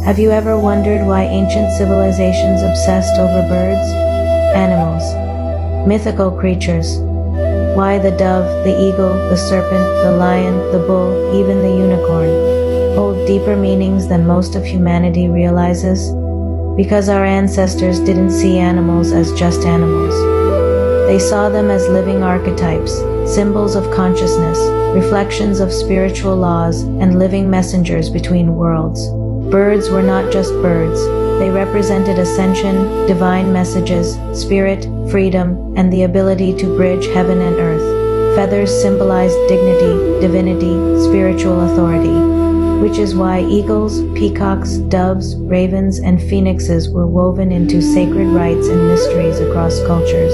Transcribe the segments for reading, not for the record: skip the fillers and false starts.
Have you ever wondered why ancient civilizations obsessed over birds, animals, mythical creatures? Why the dove, the eagle, the serpent, the lion, the bull, even the unicorn hold deeper meanings than most of humanity realizes? Because our ancestors didn't see animals as just animals. They saw them as living archetypes, symbols of consciousness, reflections of spiritual laws, and living messengers between worlds. Birds were not just birds. They represented ascension, divine messages, spirit, freedom, and the ability to bridge heaven and earth. Feathers symbolized dignity, divinity, spiritual authority, which is why eagles, peacocks, doves, ravens, and phoenixes were woven into sacred rites and mysteries across cultures.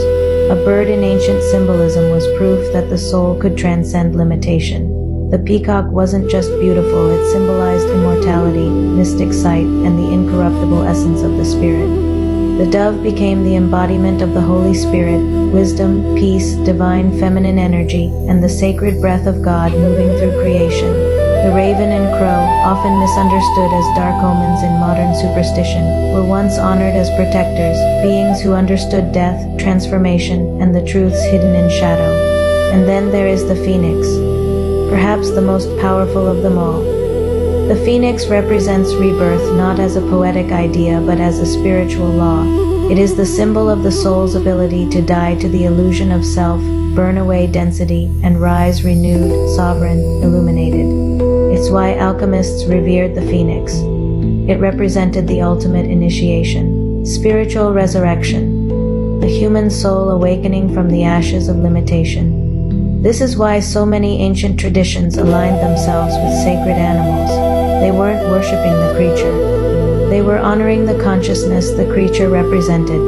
A bird in ancient symbolism was proof that the soul could transcend limitation. The peacock wasn't just beautiful, it symbolized immortality, mystic sight, and the incorruptible essence of the spirit. The dove became the embodiment of the Holy Spirit, wisdom, peace, divine feminine energy, and the sacred breath of God moving through creation. The raven and crow, often misunderstood as dark omens in modern superstition, were once honored as protectors, beings who understood death, transformation, and the truths hidden in shadow. And then there is the phoenix, perhaps the most powerful of them all. The phoenix represents rebirth not as a poetic idea but as a spiritual law. It is the symbol of the soul's ability to die to the illusion of self, burn away density, and rise renewed, sovereign, illuminated. It's why alchemists revered the phoenix. It represented the ultimate initiation, spiritual resurrection, the human soul awakening from the ashes of limitation. This is why so many ancient traditions aligned themselves with sacred animals. They weren't worshipping the creature. They were honoring the consciousness the creature represented.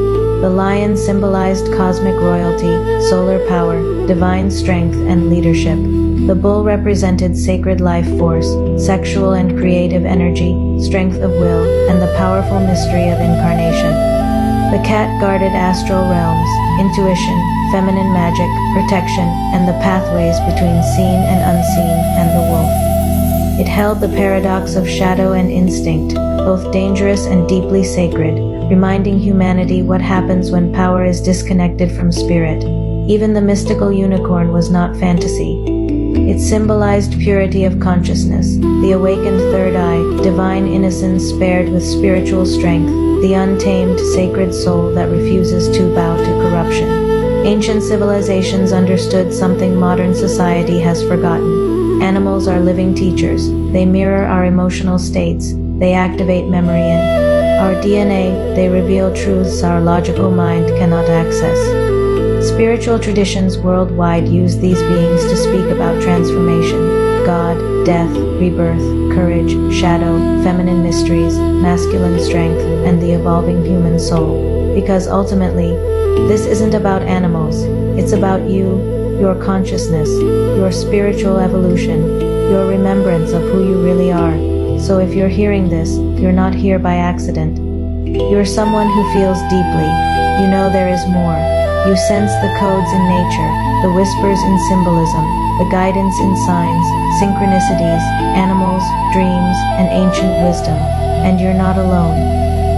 The lion symbolized cosmic royalty, solar power, divine strength, and leadership. The bull represented sacred life force, sexual and creative energy, strength of will, and the powerful mystery of incarnation. The cat guarded astral realms, intuition, feminine magic, protection, and the pathways between seen and unseen, and the wolf. It held the paradox of shadow and instinct, both dangerous and deeply sacred, reminding humanity what happens when power is disconnected from spirit. Even the mystical unicorn was not fantasy. It symbolized purity of consciousness, the awakened third eye, divine innocence spared with spiritual strength, the untamed sacred soul that refuses to bow to corruption. Ancient civilizations understood something modern society has forgotten. Animals are living teachers. They mirror our emotional states. They activate memory in our DNA. They reveal truths our logical mind cannot access. Spiritual traditions worldwide use these beings to speak about transformation, God, death, rebirth, courage, shadow, feminine mysteries, masculine strength, and the evolving human soul. Because ultimately, this isn't about animals. It's about you, your consciousness, your spiritual evolution, your remembrance of who you really are. So if you're hearing this, you're not here by accident. You're someone who feels deeply. You know there is more. You sense the codes in nature, the whispers in symbolism, the guidance in signs, synchronicities, animals, dreams, and ancient wisdom. And you're not alone.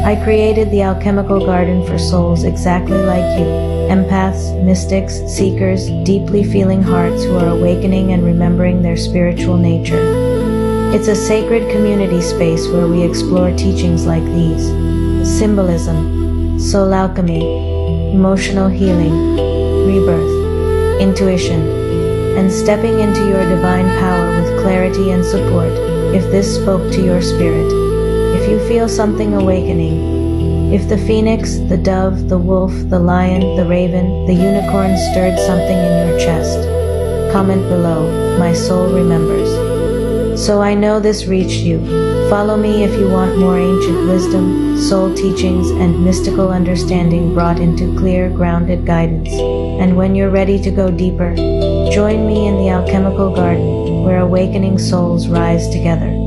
I created the alchemical garden for souls exactly like you. Empaths, mystics, seekers, deeply feeling hearts who are awakening and remembering their spiritual nature. It's a sacred community space where we explore teachings like these. Symbolism, soul alchemy, emotional healing, rebirth, intuition, and stepping into your divine power with clarity and support. If this spoke to your spirit, if you feel something awakening, if the phoenix, the dove, the wolf, the lion, the raven, the unicorn stirred something in your chest, comment below. My soul remembers. So I know this reached you. Follow me if you want more ancient wisdom, soul teachings, and mystical understanding brought into clear, grounded guidance. And when you're ready to go deeper, join me in the alchemical garden, where awakening souls rise together.